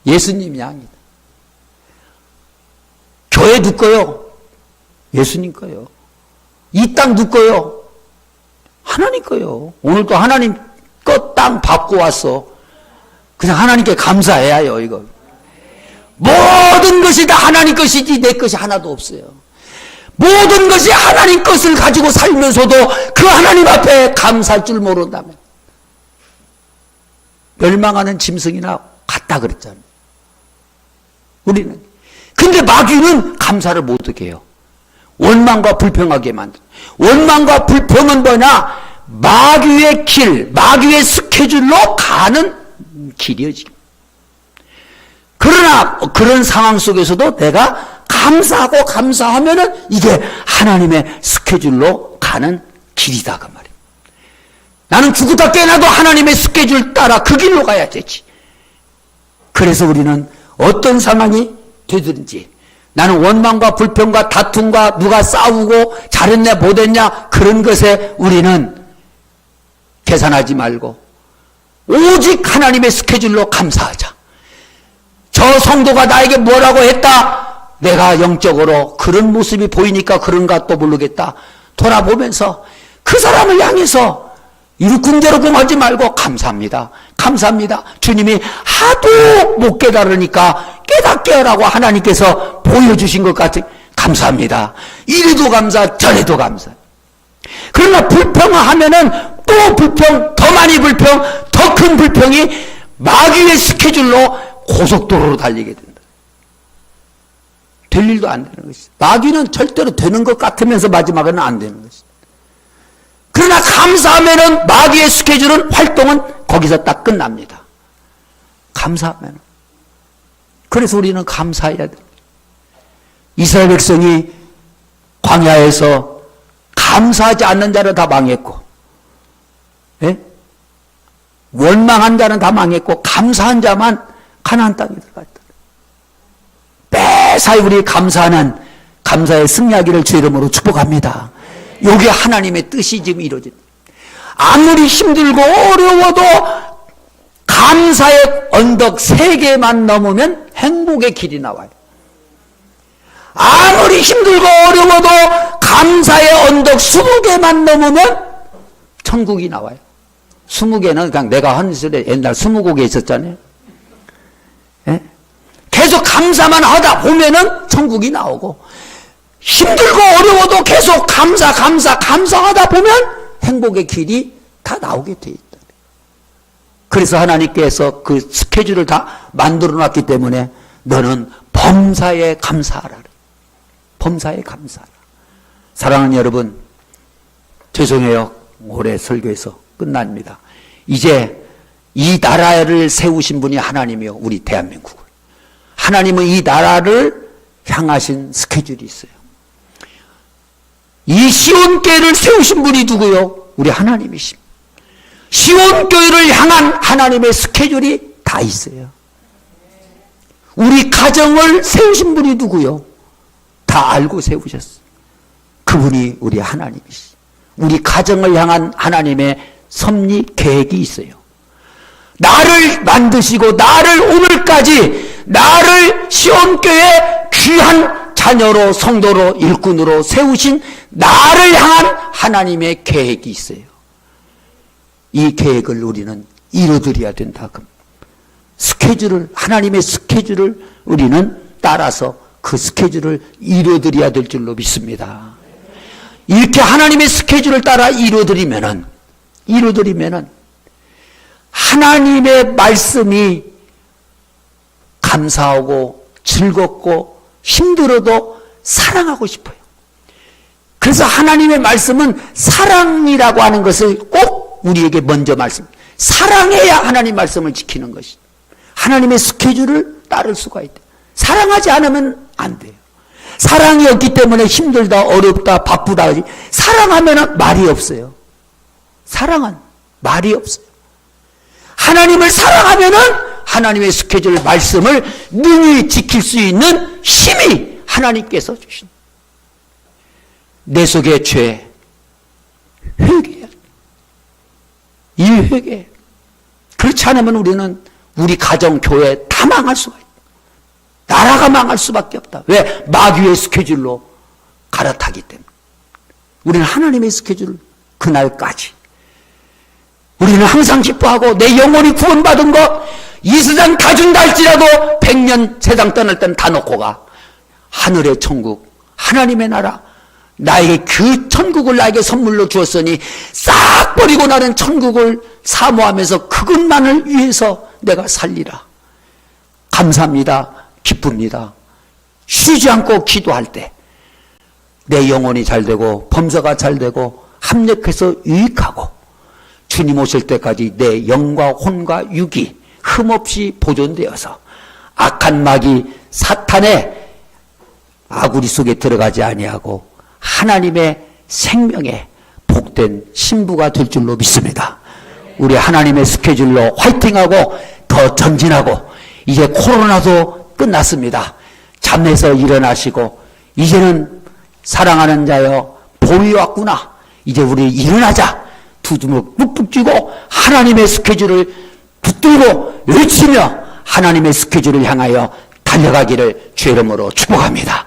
예수님 양이다. 교회 누구 거요? 예수님 거요. 이 땅 누구 거요? 하나님 거요. 오늘도 하나님 거 땅 받고 왔어. 그냥 하나님께 감사해야 해요, 이거. 모든 것이 다 하나님 것이지 내 것이 하나도 없어요. 모든 것이 하나님 것을 가지고 살면서도 그 하나님 앞에 감사할 줄 모른다면 멸망하는 짐승이나 같다 그랬잖아요. 우리는. 근데 마귀는 감사를 못하게 해요. 원망과 불평하게 만든. 원망과 불평은 뭐냐? 마귀의 길, 마귀의 스케줄로 가는 길이지. 그러나 그런 상황 속에서도 내가 감사하고 감사하면은 이게 하나님의 스케줄로 가는 길이다 그 말이에요. 나는 죽었다 깨어나도 하나님의 스케줄 따라 그 길로 가야 되지. 그래서 우리는 어떤 상황이 되든지 나는 원망과 불평과 다툼과 누가 싸우고 잘했냐 못했냐 그런 것에 우리는 계산하지 말고 오직 하나님의 스케줄로 감사하자. 저 성도가 나에게 뭐라고 했다. 내가 영적으로 그런 모습이 보이니까 그런가 또 모르겠다. 돌아보면서 그 사람을 향해서 이러쿵저러쿵 하지 말고 감사합니다. 감사합니다. 주님이 하도 못 깨달으니까 깨닫게 하라고 하나님께서 보여주신 것 같아. 감사합니다. 이래도 감사, 저래도 감사. 그러나 불평하면은 또 불평, 더 많이 불평, 더 큰 불평이 마귀의 스케줄로 고속도로로 달리게 된다. 될 일도 안 되는 것이다. 마귀는 절대로 되는 것 같으면서 마지막에는 안 되는 것이다. 그러나 감사하면은 마귀의 스케줄은 활동은 거기서 딱 끝납니다. 감사하면. 그래서 우리는 감사해야 돼. 이스라엘 백성이 광야에서 감사하지 않는 자는 다 망했고, 예? 원망한 자는 다 망했고, 감사한 자만 가나안 땅에 들어갔다. 매사에 우리 감사하는 감사의 승리하기를 주 이름으로 축복합니다. 이게 하나님의 뜻이 지금 이루어진다. 아무리 힘들고 어려워도 감사의 언덕 3개만 넘으면 행복의 길이 나와요. 아무리 힘들고 어려워도 감사의 언덕 20개만 넘으면 천국이 나와요. 20개는 그냥 내가 한 시절에 옛날 20곡에 있었잖아요. 예? 계속 감사만 하다 보면은 천국이 나오고, 힘들고 어려워도 계속 감사하다 보면 행복의 길이 다 나오게 돼 있다. 그래서 하나님께서 그 스케줄을 다 만들어 놨기 때문에 너는 범사에 감사하라. 범사에 감사하라. 사랑하는 여러분, 죄송해요. 올해 설교에서 끝납니다. 이제 이 나라를 세우신 분이 하나님이요, 우리 대한민국을. 하나님은 이 나라를 향하신 스케줄이 있어요. 이 시온교회를 세우신 분이 누구요? 우리 하나님이십니다. 시온교회를 향한 하나님의 스케줄이 다 있어요. 우리 가정을 세우신 분이 누구요? 다 알고 세우셨어요. 그분이 우리 하나님이시죠. 우리 가정을 향한 하나님의 섭리 계획이 있어요. 나를 만드시고 나를 오늘까지 나를 시온교회 귀한 자녀로, 성도로, 일꾼으로 세우신 나를 향한 하나님의 계획이 있어요. 이 계획을 우리는 이루어드려야 된다. 스케줄을, 하나님의 스케줄을 우리는 따라서 그 스케줄을 이루어드려야 될 줄로 믿습니다. 이렇게 하나님의 스케줄을 따라 이루어드리면은 하나님의 말씀이 감사하고 즐겁고 힘들어도 사랑하고 싶어요. 그래서 하나님의 말씀은 사랑이라고 하는 것을 꼭 우리에게 먼저 사랑해야 하나님 말씀을 지키는 것이. 하나님의 스케줄을 따를 수가 있다. 사랑하지 않으면 안 돼요. 사랑이 없기 때문에 힘들다, 어렵다, 바쁘다. 사랑하면 말이 없어요. 사랑은 말이 없어요. 하나님을 사랑하면은 하나님의 스케줄 말씀을 능히 지킬 수 있는 힘이 하나님께서 주신. 내 속의 죄, 회개야. 이 회개. 그렇지 않으면 우리는 우리 가정, 교회 다 망할 수가 있다. 나라가 망할 수밖에 없다. 왜? 마귀의 스케줄로 갈아타기 때문에. 우리는 하나님의 스케줄 그날까지. 우리는 항상 기뻐하고 내 영혼이 구원받은 것, 이 세상 다 준다 할지라도 100년 세상 떠날 때는 다 놓고 가. 하늘의 천국, 하나님의 나라, 나에게 그 천국을 나에게 선물로 주었으니 싹 버리고 나는 천국을 사모하면서 그것만을 위해서 내가 살리라. 감사합니다. 기쁩니다. 쉬지 않고 기도할 때 내 영혼이 잘 되고 범사가 잘 되고 합력해서 유익하고 주님 오실 때까지 내 영과 혼과 육이 흠없이 보존되어서 악한 마귀 사탄의 아구리 속에 들어가지 아니하고 하나님의 생명에 복된 신부가 될 줄로 믿습니다. 우리 하나님의 스케줄로 화이팅하고 더 전진하고, 이제 코로나도 끝났습니다. 잠에서 일어나시고 이제는 사랑하는 자여 봄이 왔구나. 이제 우리 일어나자. 두 주먹 뚝뚝 쥐고 하나님의 스케줄을 붙들고 외치며 하나님의 스케줄을 향하여 달려가기를 주의 이름으로 축복합니다.